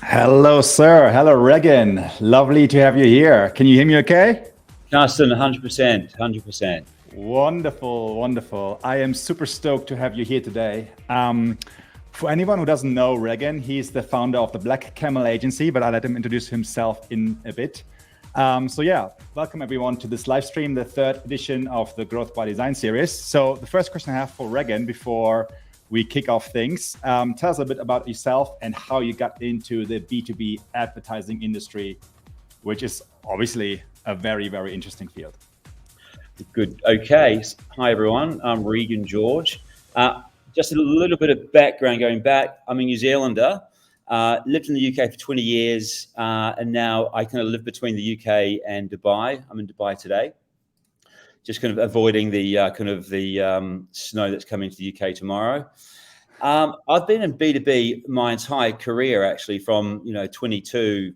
Hello, sir. Hello, Regan. Lovely to have you here. Can you hear me okay? Justin, 100%, 100%. Wonderful, wonderful. I am super stoked to have you here today. For anyone who doesn't know Regan, he's the founder of the Black Camel Agency, but I'll let him introduce himself in a bit. Welcome everyone to this live stream, the third edition of the Growth by Design series. So the first question I have for Regan before we kick off things, tell us a bit about yourself and how you got into the B2B advertising industry, which is obviously a very, very interesting field. Good. Okay. Hi, everyone. I'm Regan George. Just a little bit of background going back. I'm a New Zealander, lived in the UK for 20 years, and now I kind of live between the UK and Dubai. I'm in Dubai today, just kind of avoiding the snow that's coming to the UK tomorrow. I've been in B2B my entire career, actually, from 22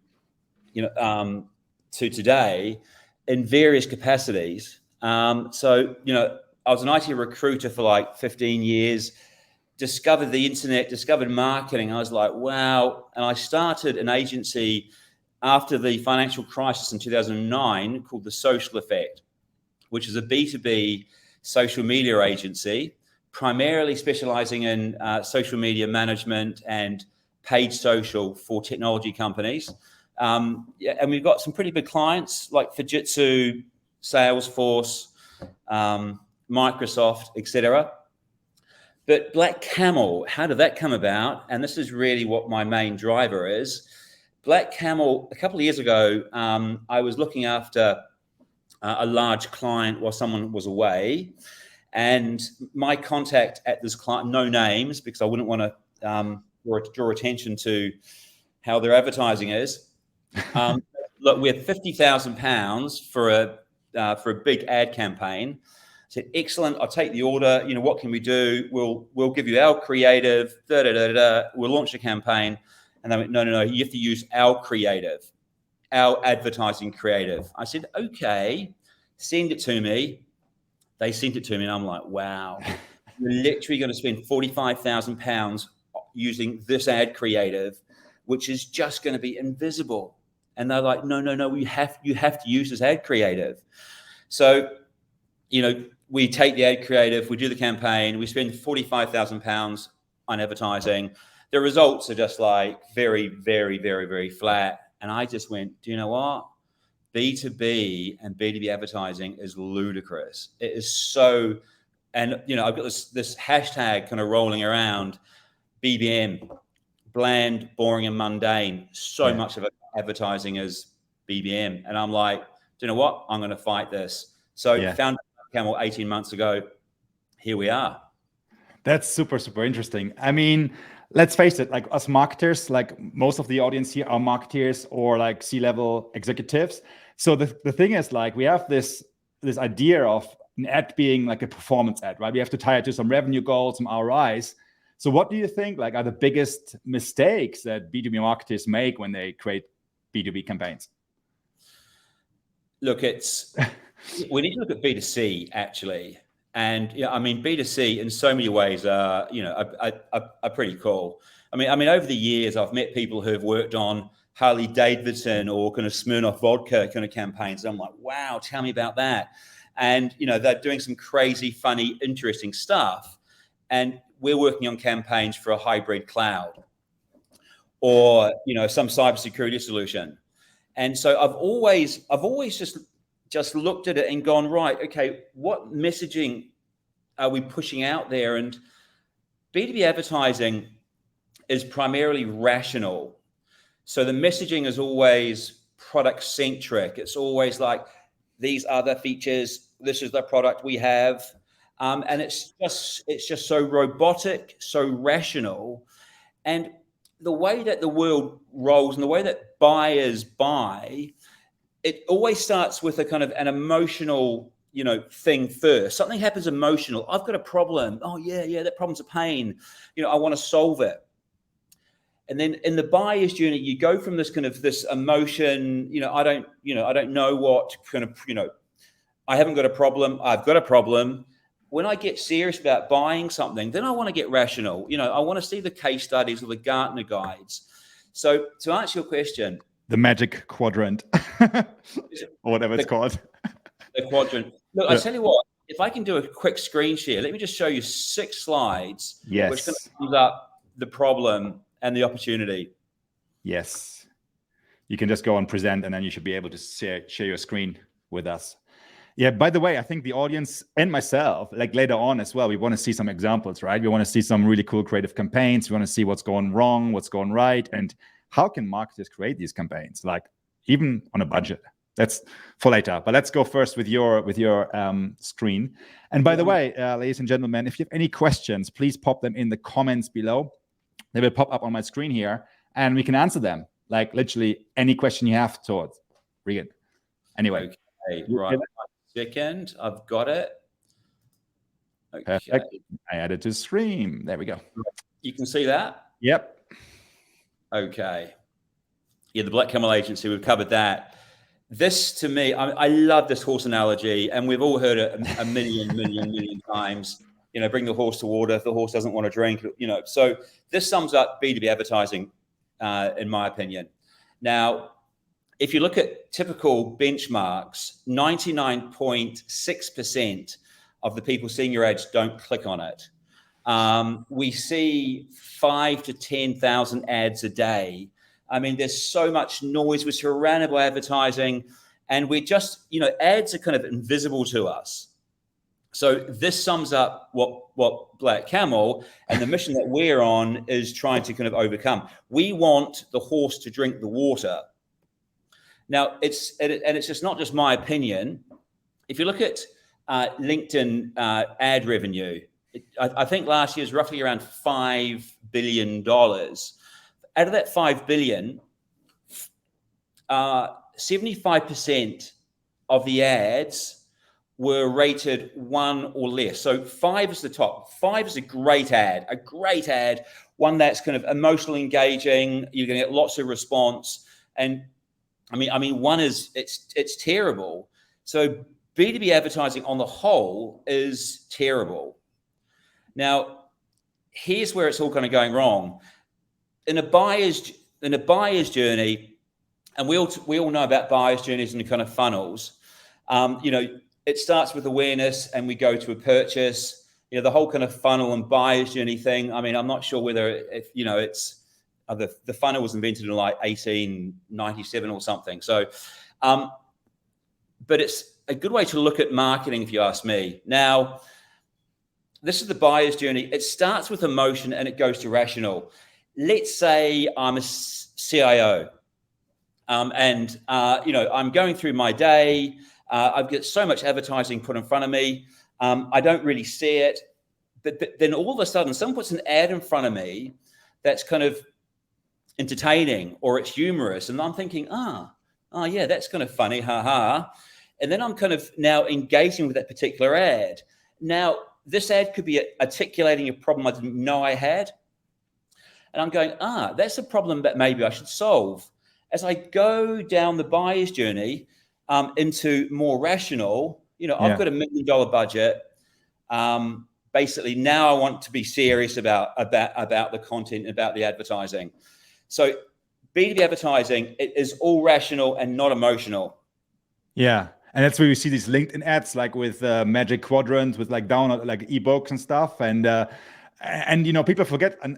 to today in various capacities. I was an IT recruiter for like 15 years, discovered the internet, discovered marketing. I was like, wow. And I started an agency after the financial crisis in 2009 called The Social Effect, which is a B2B social media agency, primarily specializing in social media management and paid social for technology companies. And we've got some pretty big clients like Fujitsu, Salesforce, Microsoft, etc. But Black Camel, how did that come about? And this is really what my main driver is. Black Camel, a couple of years ago, I was looking after a large client while someone was away. And my contact at this client, no names, because I wouldn't want to draw attention to how their advertising is. Look, we have £50,000 for a big ad campaign. I said, excellent. I'll take the order. What can we do? We'll give you our creative. We'll launch a campaign. And they went, no. You have to use our creative, our advertising creative. I said, okay, send it to me. They sent it to me, and I'm like, wow, you're literally going to spend £45,000 using this ad creative, which is just going to be invisible. And they're like, no, you have to use this ad creative. So, we take the ad creative, we do the campaign, we spend £45,000 on advertising. The results are just like very, very, very, very flat. And I just went, do you know what? B2B and B2B advertising is ludicrous. It is so, and I've got this hashtag kind of rolling around, BBM, bland, boring, and mundane. So much of advertising is BBM. And I'm like, do you know what? I'm going to fight this. So found Camel 18 months ago. Here we are. That's super, super interesting. I mean, let's face it, like us marketers, like most of the audience here are marketers or like C-level executives. So the thing is, like, we have this idea of an ad being like a performance ad, right? We have to tie it to some revenue goals, some ROIs. So what do you think like are the biggest mistakes that B2B marketers make when they create B2B campaigns? Look, we need to look at B2C actually. And B2C in so many ways are pretty cool. I mean, over the years, I've met people who have worked on Harley Davidson or kind of Smirnoff vodka kind of campaigns. And I'm like, wow, tell me about that. And, they're doing some crazy, funny, interesting stuff. And we're working on campaigns for a hybrid cloud or, some cybersecurity solution. And so I've always just looked at it and gone, right, okay, what messaging are we pushing out there? And B2B advertising is primarily rational. So the messaging is always product centric. It's always like, these are the features, this is the product we have. And it's just so robotic, so rational. And the way that the world rolls and the way that buyers buy, it always starts with a kind of an emotional, thing first. Something happens emotional. I've got a problem. Oh yeah, that problem's a pain. I want to solve it. And then in the buyer's journey, you go from this kind of this emotion, I don't know what kind of, I haven't got a problem. I've got a problem. When I get serious about buying something, then I want to get rational. I want to see the case studies or the Gartner guides. So to answer your question, the magic quadrant, or whatever it's called. The quadrant. Look, I tell you what, if I can do a quick screen share, let me just show you 6 slides, which kind of sums up the problem and the opportunity. Yes. You can just go and present, and then you should be able to share your screen with us. Yeah, by the way, I think the audience and myself, like later on as well, we want to see some examples, right? We want to see some really cool creative campaigns. We want to see what's going wrong, what's going right, and how can marketers create these campaigns, like even on a budget. That's for later, but let's go first with your screen. And by the way, ladies and gentlemen, if you have any questions, please pop them in the comments below. They will pop up on my screen here, and we can answer them. Like literally any question you have towards Regan. Anyway, okay, right. 1 second, I've got it. Okay. Perfect. I added to stream. There we go. You can see that? Yep. Okay. Yeah, the Black Camel Agency, we've covered that. This, to me, I love this horse analogy, and we've all heard it a million times. You know, bring the horse to water if the horse doesn't want to drink. You know, so this sums up B2B advertising, in my opinion. Now, if you look at typical benchmarks, 99.6% of the people seeing your ads don't click on it. We see 5,000 to 10,000 ads a day. I mean, there's so much noise. We're surrounded by advertising, and we just, you know, ads are kind of invisible to us. So this sums up what Black Camel and the mission that we're on is trying to kind of overcome. We want the horse to drink the water. Now, it's just not just my opinion. If you look at LinkedIn ad revenue, I think last year is roughly around $5 billion. Out of that 5 billion, 75% of the ads were rated 1 or less. So 5 is the top. 5 is a great ad, one that's kind of emotionally engaging. You're going to get lots of response. And I mean, 1 is it's terrible. So B2B advertising on the whole is terrible. Now, here's where it's all kind of going wrong. In a buyer's journey, and we all know about buyer's journeys and the kind of funnels. You know, it starts with awareness, and we go to a purchase. You know, the whole kind of funnel and buyer's journey thing. I mean, I'm not sure whether it's the funnel was invented in like 1897 or something. So, but it's a good way to look at marketing, if you ask me. Now, this is the buyer's journey. It starts with emotion and it goes to rational. Let's say I'm a CIO, and you know, I'm going through my day. I've got so much advertising put in front of me. I don't really see it, but then all of a sudden, someone puts an ad in front of me that's kind of entertaining or it's humorous, and I'm thinking, oh yeah, that's kind of funny, haha. And then I'm kind of now engaging with that particular ad. Now, this ad could be articulating a problem I didn't know I had. And I'm going, that's a problem that maybe I should solve. As I go down the buyer's journey into more rational, you know, I've got $1 million budget. Basically, now I want to be serious about the content, about the advertising. So B2B advertising, it is all rational and not emotional. Yeah. And that's where you see these LinkedIn ads, like with Magic Quadrant, with like download, like ebooks and stuff. And you know, people forget an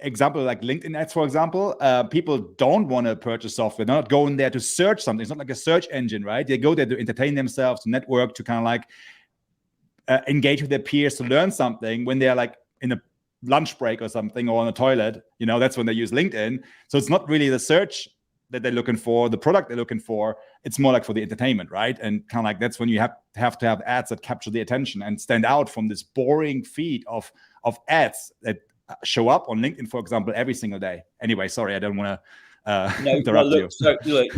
example like LinkedIn ads, for example. People don't want to purchase software. They're not going there to search something. It's not like a search engine, right? They go there to entertain themselves, to network, to kind of like engage with their peers, to learn something when they're like in a lunch break or something, or on a toilet. You know, that's when they use LinkedIn. So it's not really the search that they're looking for, the product they're looking for. It's more like for the entertainment, right? And kind of like that's when you have to have ads that capture the attention and stand out from this boring feed of ads that show up on LinkedIn, for example, every single day. Anyway, sorry, I don't want to interrupt you. So look,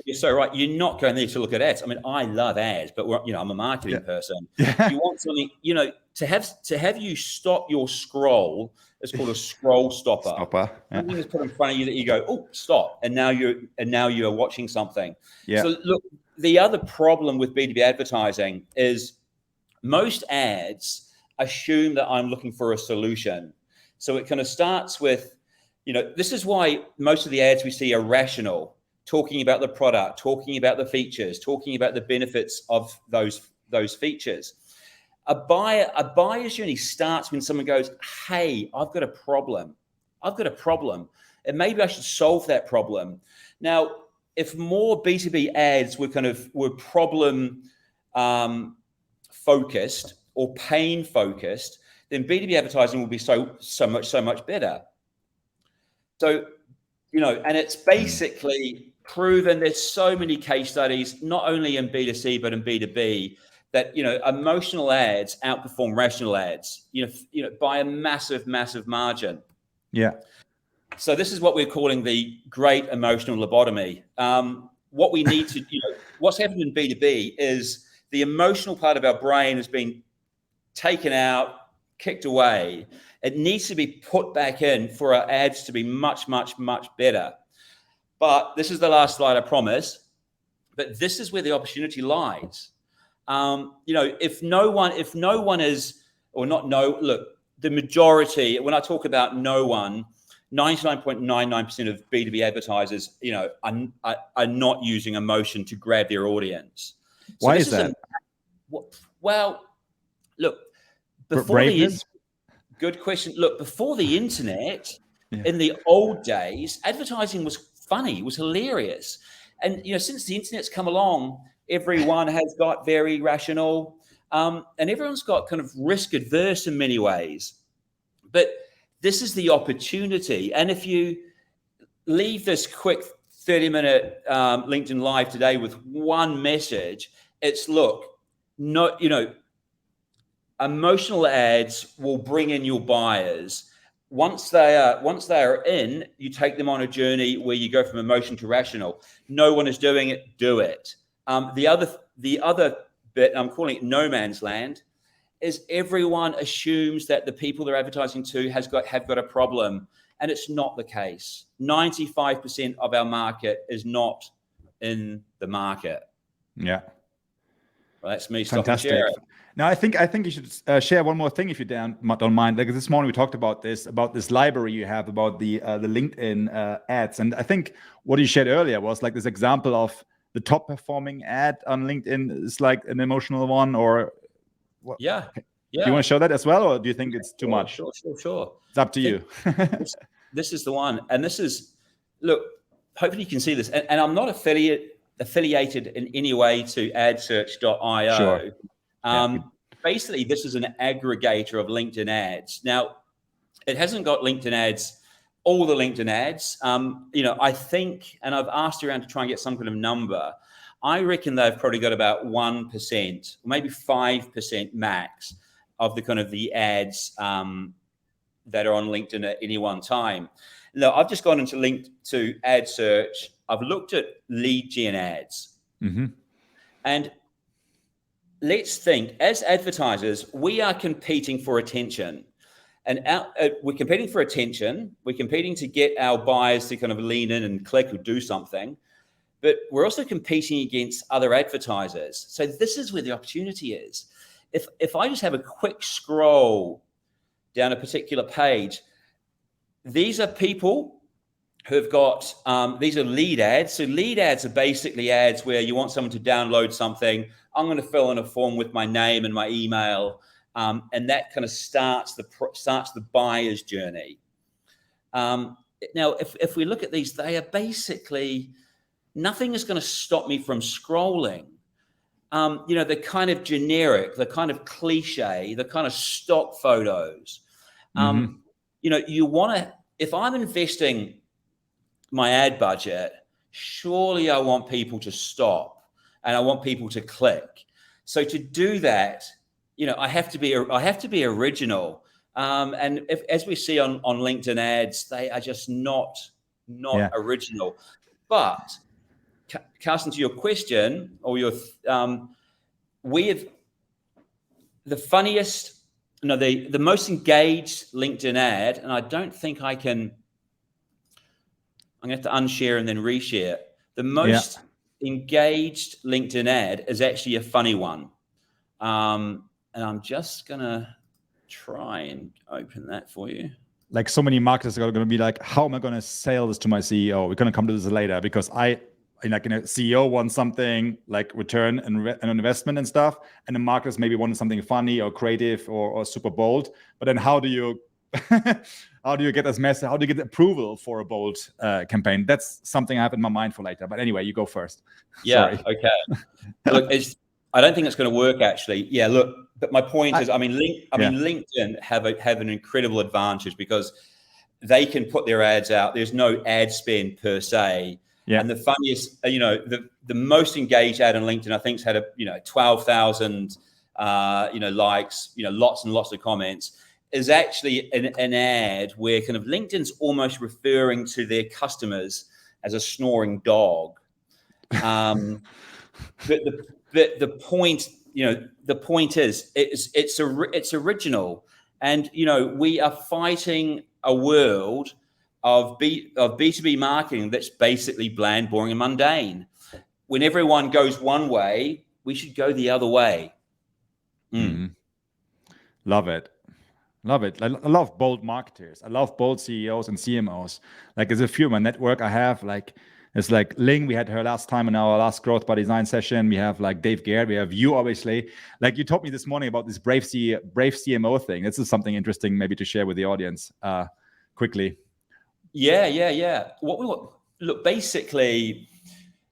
you're so right. You're not going there to look at ads. I mean, I love ads, but I'm a marketing person. You want something, you know, to have you stop your scroll. It's called a scroll stopper. Something is put in front of you that you go, oh, stop, and now you're watching something. So look, the other problem with B2B advertising is most ads assume that I'm looking for a solution. So it kind of starts with, this is why most of the ads we see are rational, talking about the product, talking about the features, talking about the benefits of those features. A buyer's journey starts when someone goes, hey, I've got a problem, and maybe I should solve that problem. Now, if more B2B ads were problem focused or pain focused, then B2B advertising will be so much better. So, and it's basically proven, there's so many case studies, not only in B2C, but in B2B, that, emotional ads outperform rational ads, by a massive, massive margin. Yeah. So this is what we're calling the great emotional lobotomy. What we need to, what's happened in B2B is the emotional part of our brain has been taken out, kicked away. It needs to be put back in for our ads to be much, much, much better. But this is the last slide, I promise. But this is where the opportunity lies. If no one is, or not no, look, the majority, when I talk about no one, 99.99% of B2B advertisers, are not using emotion to grab their audience. So why is that? Well, look, good question. Look, before the internet, in the old days, advertising was funny, it was hilarious. And, since the internet's come along, everyone has got very rational, and everyone's got kind of risk adverse in many ways. But this is the opportunity. And if you leave this quick 30-minute LinkedIn Live today with one message, it's emotional ads will bring in your buyers. Once they are in, you take them on a journey where you go from emotion to rational. No one is doing it, do it. The other bit, I'm calling it no man's land, is everyone assumes that the people they're advertising to have got a problem, and it's not the case. 95% of our market is not in the market. Yeah. Well, that's me. Fantastic. Now, I think you should share one more thing if you don't mind. Like this morning, we talked about this library you have about the LinkedIn ads, and I think what you shared earlier was like this example of the top performing ad on LinkedIn is like an emotional one, or what? Yeah. Do you want to show that as well, or do you think it's too much? Sure. It's up to you. This is the one, and this is, look. Hopefully, you can see this, and I'm not affiliated in any way to adsearch.io. Sure. Basically, this is an aggregator of LinkedIn ads. Now, it hasn't got LinkedIn ads, all the LinkedIn ads. I think, and I've asked around to try and get some kind of number. I reckon they've probably got about 1%, maybe 5% max of the kind of the ads that are on LinkedIn at any one time. Now, I've just gone to ad search. I've looked at lead gen ads. Mm-hmm. And let's think, as advertisers, we are competing for attention. And we're competing for attention. We're competing to get our buyers to kind of lean in and click or do something. But we're also competing against other advertisers. So this is where the opportunity is. If I just have a quick scroll down a particular page, these are people who've got, these are lead ads. So lead ads are basically ads where you want someone to download something. I'm going to fill in a form with my name and my email. And that kind of starts the buyer's journey. Now, if we look at these, they are basically, nothing is going to stop me from scrolling. They're kind of generic, they're kind of cliche, they're kind of stock photos. Mm-hmm. You want to, if I'm investing my ad budget, surely I want people to stop and I want people to click. So to do that, I have to be original. And as we see on LinkedIn ads, they are just not original. But Carsten, to your question, or we have the funniest, the most engaged LinkedIn ad, and I don't think I'm going to have to unshare and then reshare. The most engaged LinkedIn ad is actually a funny one. And I'm just going to try and open that for you. like so many marketers are going to be like, how am I going to sell this to my CEO? We're going to come to this later because like a CEO wants something like return and an investment and stuff, and the marketers maybe want something funny or creative or super bold. But then how do you get this message? How do you get approval for a bold campaign? That's something I have in my mind for later. But anyway, you go first. Yeah. Sorry. Okay. Look, I don't think it's going to work actually. Yeah. Look, but my point is, I mean, LinkedIn have an incredible advantage because they can put their ads out. There's no ad spend per se. Yeah. And the funniest, the most engaged ad on LinkedIn, I think, has had 12,000, likes, lots and lots of comments, is actually an ad where kind of LinkedIn's almost referring to their customers as a snoring dog. But the point, the point is, it's original, and we are fighting a world of B2B marketing that's basically bland, boring, and mundane. When everyone goes one way, we should go the other way. Mm-hmm. Love it. Love it. I love bold marketers. I love bold CEOs and CMOs. Like there's a few in my network I have, like it's like Ling, we had her last time in our last Growth by Design session. We have like Dave Garrett, we have you, obviously. Like you told me this morning about this brave CMO thing. This is something interesting maybe to share with the audience quickly. Yeah. What we want, look, basically,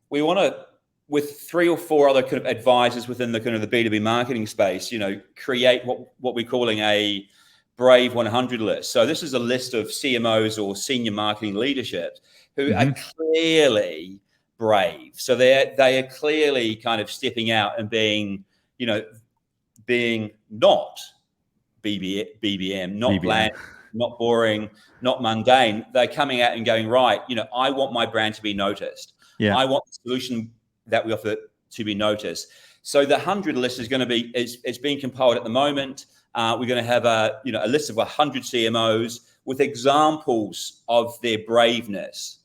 we want to, with 3 or 4 other kind of advisors within the kind of the B2B marketing space, create what we're calling a Brave 100 list. So this is a list of CMOs or senior marketing leadership who are clearly brave. So they are clearly kind of stepping out and being not BBM, not bland, not boring, not mundane. They're coming out and going, right, I want my brand to be noticed. Yeah. I want the solution that we offer to be noticed. So the 100 list is going to be, it's being compiled at the moment. We're going to have a list of 100 CMOs with examples of their braveness.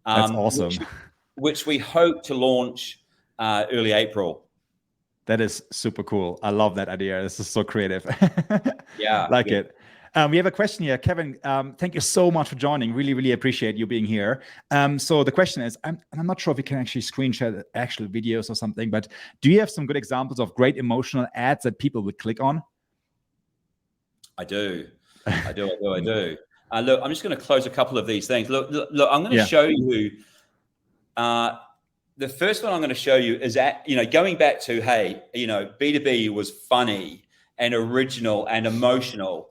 That's awesome. Which we hope to launch early April. That is super cool. I love that idea. This is so creative. Yeah. Like it. We have a question here. Kevin, thank you so much for joining. Really, really appreciate you being here. So the question is, I'm not sure if you can actually screen share the actual videos or something, but do you have some good examples of great emotional ads that people would click on? I do. Look, I'm just going to close a couple of these things. Look, I'm going to show you. The first one I'm going to show you is going back to, hey, B2B was funny and original and emotional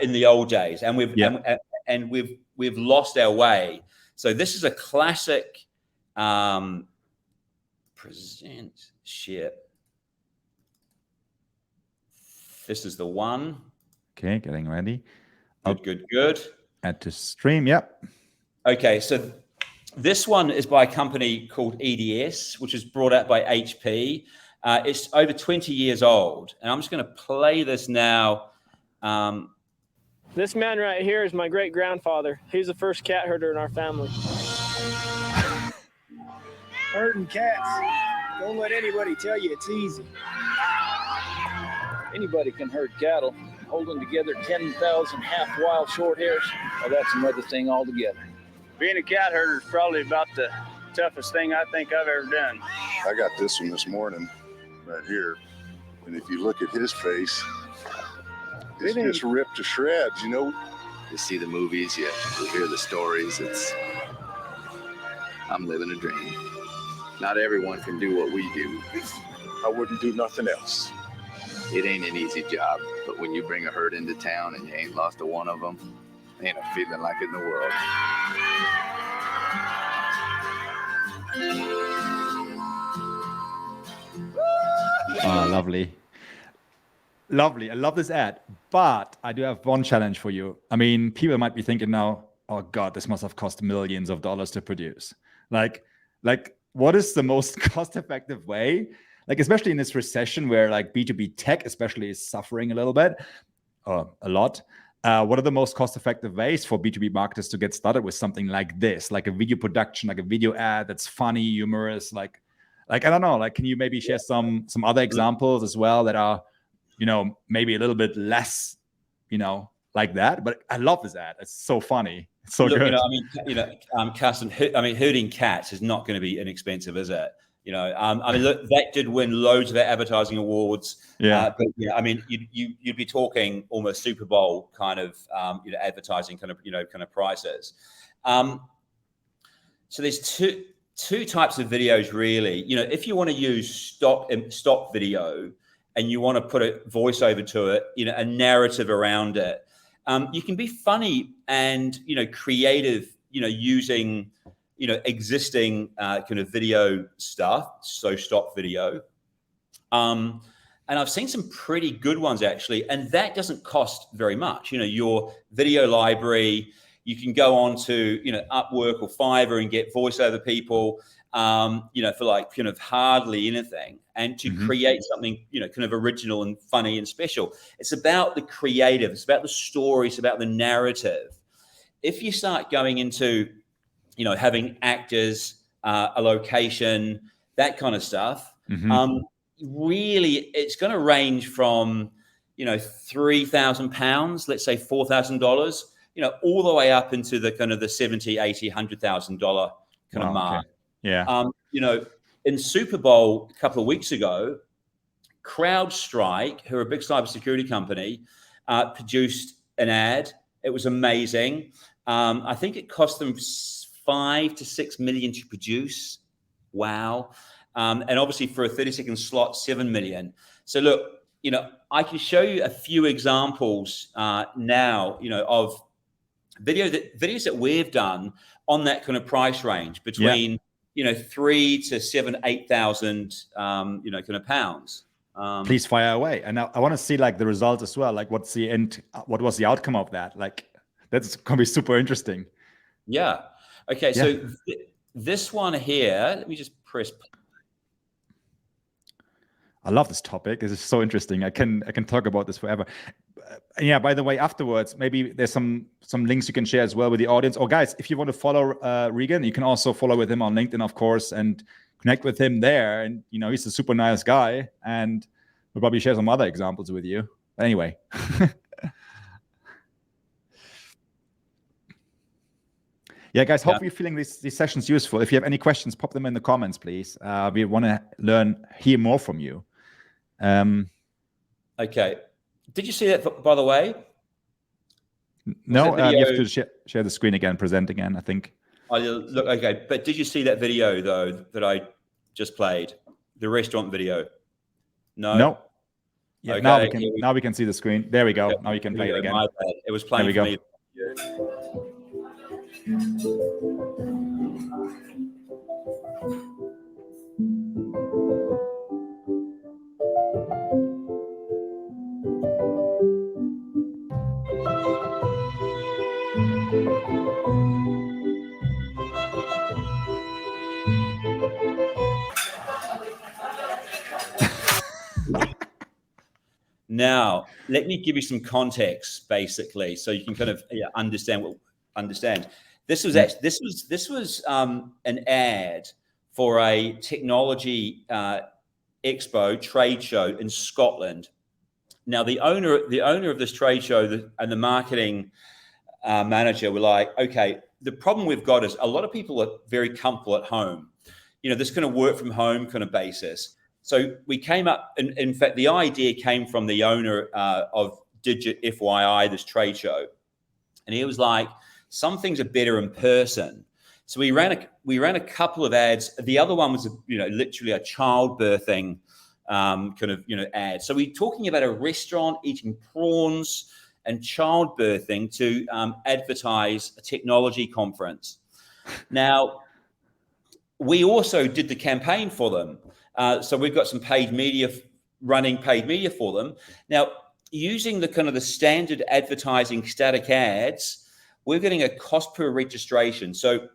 in the old days, and we've lost our way. So this is a classic present share. This is the one. Okay, getting ready. Good. Add to stream. Yep. Okay, so this one is by a company called EDS, which is brought out by HP. It's over 20 years old, and I'm just going to play this now. This man right here is my great-grandfather. He's the first cat herder in our family. Herding cats. Don't let anybody tell you it's easy. Anybody can herd cattle. Holding together 10,000 half-wild short hairs, well, that's another thing altogether. Being a cat herder is probably about the toughest thing I think I've ever done. I got this one this morning right here, and if you look at his face, it's just ripped to shreds, You see the movies, you hear the stories. I'm living a dream. Not everyone can do what we do. I wouldn't do nothing else. It ain't an easy job, but when you bring a herd into town and you ain't lost a one of them, ain't a feeling like it in the world. Oh, lovely. Lovely. I love this ad, but I do have one challenge for you. I mean, people might be thinking now, oh God, this must have cost millions of dollars to produce. Like what is the most cost-effective way? Like, especially in this recession where like B2B tech especially is suffering a little bit, a lot. What are the most cost-effective ways for B2B marketers to get started with something like this, like a video production, like a video ad that's funny, humorous, like I don't know, like, can you maybe share some other examples as well that are, maybe a little bit less, like that, but I love this ad. It's so funny. It's so Look, good. Carsten, herding cats is not going to be inexpensive, is it? Look, that did win loads of advertising awards. Yeah. But you'd be talking almost Super Bowl kind of, advertising kind of prices. So there's two types of videos really. If you want to use stock video and you want to put a voiceover to it, a narrative around it, you can be funny and, creative, using, existing kind of video stuff, so stock video. And I've seen some pretty good ones actually, and that doesn't cost very much. Your video library, you can go on to, Upwork or Fiverr and get voiceover people, for like kind of hardly anything, and to create something, kind of original and funny and special. It's about the creative, it's about the story, it's about the narrative. If you start going into, having actors, a location, that kind of stuff, really it's going to range from, £3,000, let's say $4,000, all the way up into the kind of the $70,000, $80,000, $100,000 kind of mark. Okay. Yeah. In Super Bowl a couple of weeks ago, CrowdStrike, who are a big cybersecurity company, produced an ad. It was amazing. I think it cost them $5 to $6 million to produce. Wow. And obviously for a 30-second slot, $7 million. So look, I can show you a few examples now, of videos that we've done on that kind of price range between, $3,000 to $7,000, $8,000, kind of pounds. Please fire away. And I want to see like the results as well. Like what was the outcome of that? Like that's going to be super interesting. Yeah. Okay. Yeah. So this one here, let me just press. I love this topic. This is so interesting. I can talk about this forever. Yeah, by the way, afterwards, maybe there's some links you can share as well with the audience. Or guys, if you want to follow Regan, you can also follow with him on LinkedIn, of course, and connect with him there. And, he's a super nice guy, and we'll probably share some other examples with you. Anyway. Yeah, guys, hope you're feeling these sessions useful. If you have any questions, pop them in the comments, please. We want to hear more from you. Okay. Did you see that, by the way? No, you have to share the screen again, present again, I think. Look, okay. But did you see that video, though, that I just played? The restaurant video? No? No. Yeah, okay. Now we can see the screen. There we go. Now you can play it again. My bad. It was playing for me. Now, let me give you some context, basically, so you can kind of understand. This was an ad for a technology expo trade show in Scotland. Now, the owner of this trade show and the marketing manager were like, okay, the problem we've got is a lot of people are very comfortable at home. This kind of work from home kind of basis. So we came up, in fact, the idea came from the owner of Digit FYI, this trade show. And he was like, some things are better in person. So we ran a couple of ads. The other one was, literally a childbirthing kind of, ad. So we're talking about a restaurant eating prawns and childbirthing to advertise a technology conference. Now, we also did the campaign for them. So we've got some running paid media for them. Now, using the kind of the standard advertising static ads, we're getting a cost per registration. So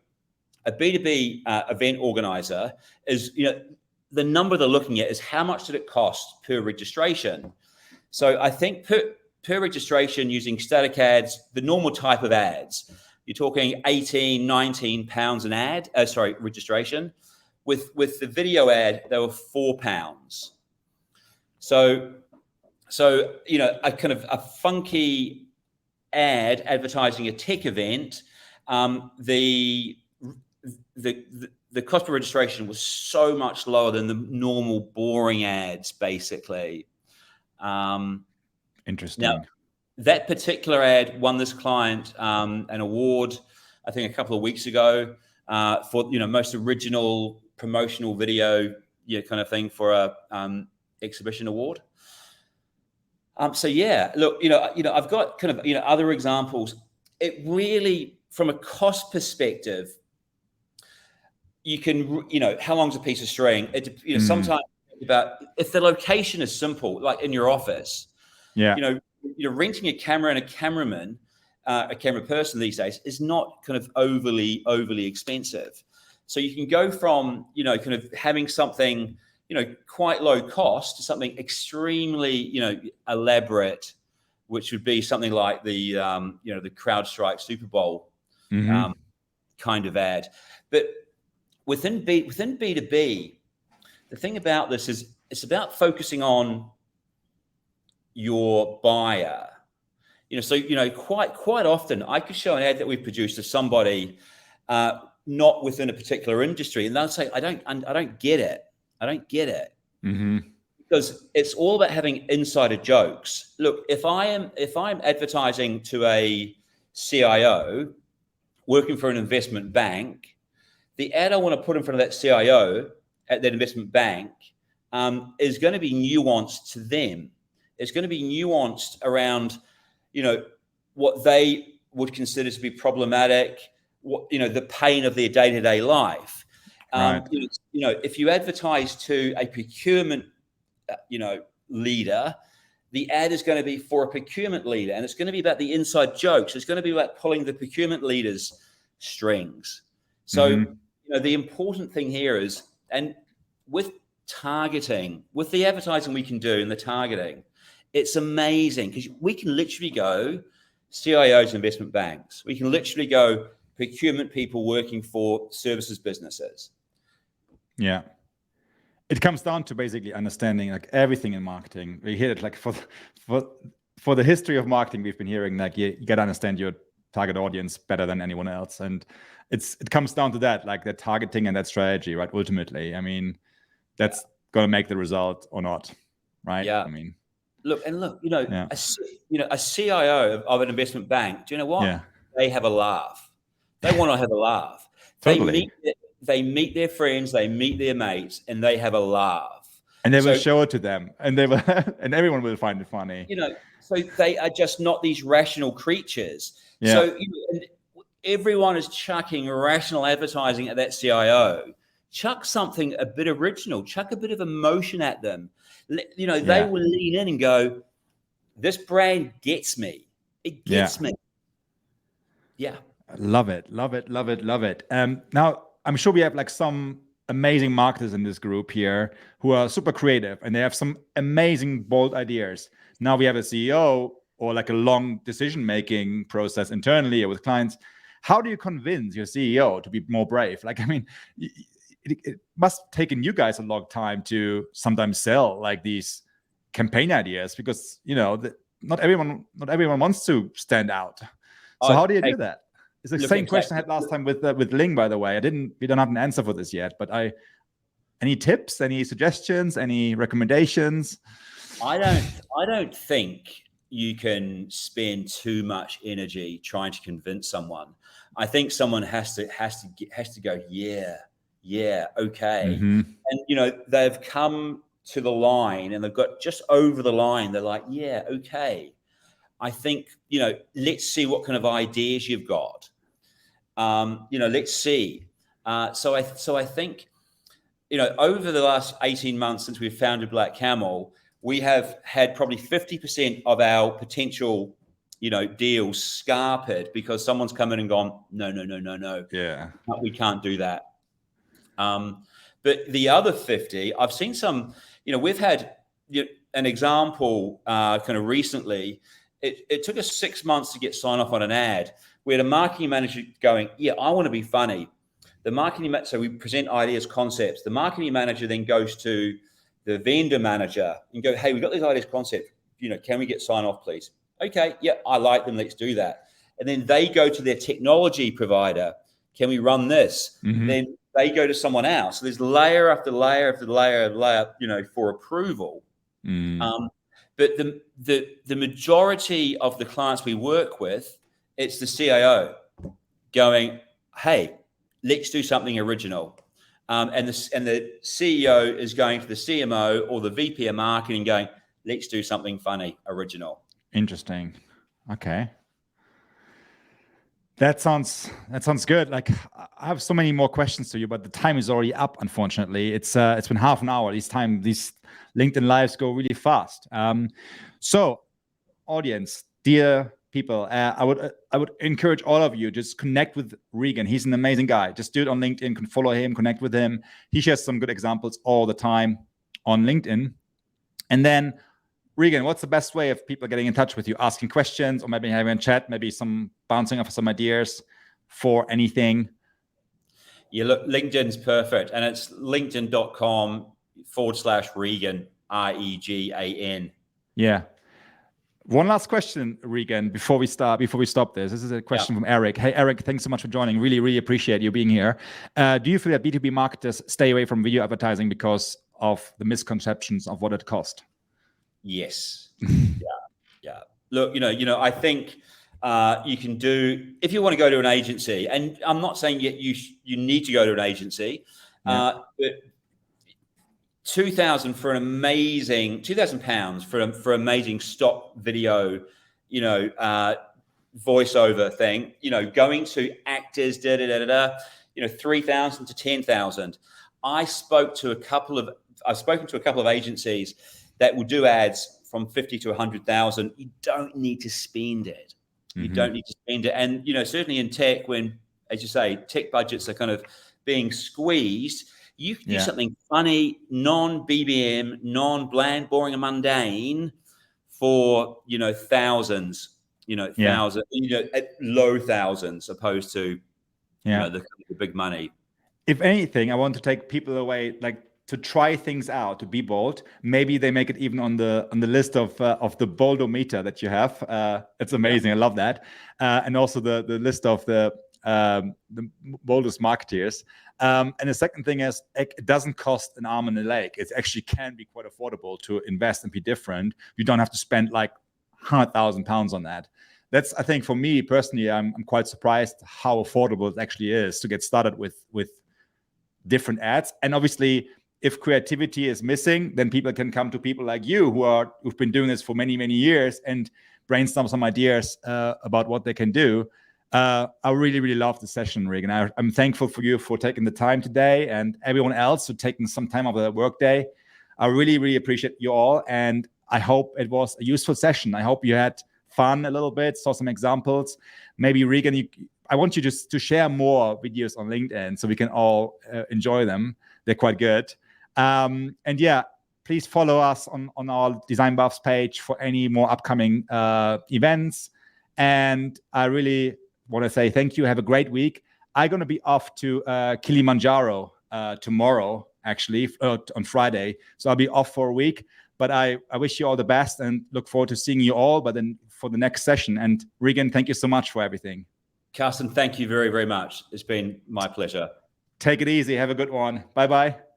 a B2B event organizer is, the number they're looking at is how much did it cost per registration? So I think per registration using static ads, the normal type of ads, you're talking 18, 19 pounds an ad, registration. With the video ad, they were £4. So a kind of a funky ad advertising a tech event, the cost per registration was so much lower than the normal boring ads, basically. Interesting. Now, that particular ad won this client an award, I think, a couple of weeks ago for most original promotional video, kind of thing, for a exhibition award. So yeah, look, I've got kind of other examples. It really, from a cost perspective, you can, how long's a piece of string? Sometimes about if the location is simple, like in your office. Yeah. Renting a camera and a cameraman, a camera person these days is not kind of overly expensive. So you can go from, kind of having something, quite low cost to something extremely, elaborate, which would be something like the, the CrowdStrike Super Bowl kind of ad. But within B2B, the thing about this is it's about focusing on your buyer. Quite often I could show an ad that we've produced to somebody not within a particular industry, and they'll say, I don't get it. I don't get it. Because it's all about having insider jokes. Look, if I'm advertising to a CIO working for an investment bank, the ad I want to put in front of that CIO at that investment bank is going to be nuanced to them. It's going to be nuanced around, what they would consider to be problematic, the pain of their day-to-day life. Right. If you advertise to a procurement, leader, the ad is going to be for a procurement leader, and it's going to be about the inside jokes. It's going to be about pulling the procurement leader's strings. So, the important thing here is, and with targeting, with the advertising we can do and the targeting, it's amazing because we can literally go CIOs, investment banks. We can literally go procurement people working for services businesses. Yeah. It comes down to basically understanding like everything in marketing. We hear it like for the history of marketing, we've been hearing like you got to understand your target audience better than anyone else. And it comes down to that, like that targeting and that strategy, right? Ultimately, I mean, that's going to make the result or not, right? Yeah. I mean, Look, a CIO of an investment bank, do you know what? Yeah. They have a laugh. They want to have a laugh. Totally. They meet their friends, they meet their mates, and they have a laugh. And they will show it to them, and they will, and everyone will find it funny. So they are just not these rational creatures. Yeah. So everyone is chucking rational advertising at that CIO. Chuck something a bit original. Chuck a bit of emotion at them. They will lean in and go, "This brand gets me. It gets me." Yeah. Love it. Now, I'm sure we have like some amazing marketers in this group here who are super creative and they have some amazing, bold ideas. Now we have a CEO or like a long decision-making process internally or with clients. How do you convince your CEO to be more brave? Like, I mean, it must have taken you guys a long time to sometimes sell like these campaign ideas because, not everyone wants to stand out. So how do you do that? It's the same question I had last time with Ling, by the way. We don't have an answer for this yet, but any tips, any suggestions, any recommendations? I don't think you can spend too much energy trying to convince someone. I think someone has to go, yeah, okay. And they've come to the line and they've got just over the line. They're like, yeah, okay. I think, let's see what kind of ideas you've got. Let's see. So I think, over the last 18 months since we've founded Black Camel, we have had probably 50% of our potential, deals scarpered because someone's come in and gone, no. Yeah. We can't do that. But the other 50, I've seen some, we've had an example kind of recently. It took us 6 months to get sign off on an ad. We had a marketing manager going, yeah, I want to be funny. So we present ideas, concepts. The marketing manager then goes to the vendor manager and go, hey, we've got these ideas, concept. Can we get sign off, please? Okay, yeah, I like them. Let's do that. And then they go to their technology provider. Can we run this? Mhm. Then they go to someone else. So there's layer after layer after layer of layer, for approval. But the majority of the clients we work with, it's the CIO going, hey, let's do something original. And the CEO is going to the CMO or the VP of marketing going, let's do something funny, original. Interesting. Okay. That sounds good. Like, I have so many more questions to you, but the time is already up. Unfortunately, it's been half an hour. These LinkedIn lives go really fast. So, audience, dear people, I would encourage all of you, just connect with Regan. He's an amazing guy. Just do it on LinkedIn. Can follow him, connect with him. He shares some good examples all the time on LinkedIn. And then, Regan, what's the best way of people getting in touch with you, asking questions, or maybe having a chat, maybe some bouncing off some ideas for anything? Yeah, look, LinkedIn's perfect. And it's linkedin.com/Regan, Regan. Yeah. One last question, Regan, before we stop this. This is a question from Eric. Hey, Eric, thanks so much for joining. Really, really appreciate you being here. Do you feel that B2B marketers stay away from video advertising because of the misconceptions of what it costs? Yes. Yeah. Look, I think you can do, if you want to go to an agency, and I'm not saying you need to go to an agency, but £2,000 for £2,000 for amazing stock video, voiceover thing, going to actors, 3,000 to 10,000. I've spoken to a couple of agencies that will do ads from 50 to 100,000. You don't need to spend it. You don't need to spend it. And, certainly in tech, when, as you say, tech budgets are kind of being squeezed, you can do something funny, non-BBM, non-bland, boring, and mundane for, thousands, thousands, at low thousands, opposed to, the big money. If anything, I want to take people away, like, to try things out, to be bold. Maybe they make it even on the list of the boldometer that you have. It's amazing. I love that. And also the list of the boldest marketeers. And the second thing is, it doesn't cost an arm and a leg. It actually can be quite affordable to invest and be different. You don't have to spend like £100,000 on that. That's, I think, for me personally, I'm quite surprised how affordable it actually is to get started with different ads. And obviously, if creativity is missing, then people can come to people like you who've been doing this for many, many years and brainstorm some ideas about what they can do. I really, really love the session, Regan. I'm thankful for you for taking the time today, and everyone else who taking some time of the workday. I really, really appreciate you all, and I hope it was a useful session. I hope you had fun a little bit, saw some examples. Maybe, Regan, I want you just to share more videos on LinkedIn so we can all enjoy them. They're quite good. And please follow us on our Design Buffs page for any more upcoming events. And I really want to say thank you. Have a great week. I'm going to be off to Kilimanjaro tomorrow, actually, on Friday. So I'll be off for a week. But I wish you all the best and look forward to seeing you all, but then for the next session. And Regan, thank you so much for everything. Carsten, thank you very, very much. It's been my pleasure. Take it easy. Have a good one. Bye-bye.